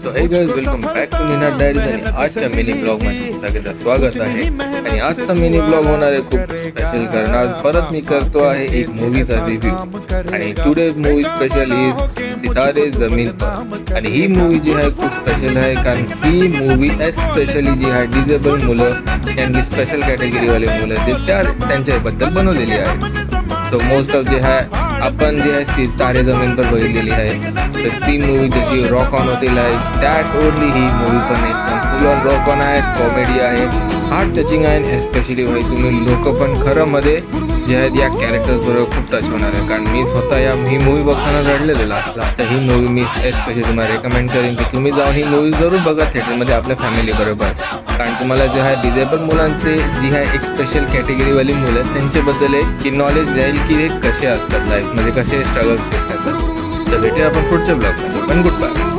So hey guys, welcome back to Ninad diaries. आणि आजच्या mini blog मध्ये सगळ्यांचं स्वागत आहे. आणि आजचा मिनी ब्लॉग होणार आहे खूप स्पेशल, कारण आज परत मी करतो आहे एक मूवीचा रिव्ह्यू. आणि टुडे मूवी स्पेशल इज सितारे जमीन पर. आणि ही मूवी जी आहे खूप स्पेशल आहे, कारण ही मूवी एस्पेशली जी आहे डिजेबल मुलं, त्यांनी स्पेशल कॅटेगरीवाले मुलं ते त्यांच्याबद्दल बनवलेली आहे. सो मोस्ट ऑफ जे आहे आपण जे आहे सितारे जमीन पर बघितलेली आहे. तर ती मूवी जशी रॉक ऑन होती like that only he movie पण एकदम फुल ऑन रॉक ऑन आहे, कॉमेडी आहे, हार्ट टचिंग आहे. एस्पेशली भाई तुम्ही लोक पण खरं मध्ये जे आहेत या कॅरेक्टर्स बरोबर खूप टच होणार आहे. कारण मी स्वतः ही मूवी बघताना रडलेलं लास्टला. तर ही मूवी मी एस्पेशली तुम्हाला रेकमेंड करेन की तुम्ही जाऊन ही मूवी जरूर बघा थिएटरमध्ये आपल्या फॅमिली बरोबर. कारण तुम्हाला जे आहे डिजेबल मुलांचे जी आहे एक स्पेशल कॅटेगरीवाली मुलं आहेत त्यांच्याबद्दल एक की नॉलेज द्याल की हे कसे असतात लाईफमध्ये, कसे स्ट्रगल्स फेस करतात. तर भेटूया आपण पुढच्या ब्लॉगमध्ये. पण गुड बाय.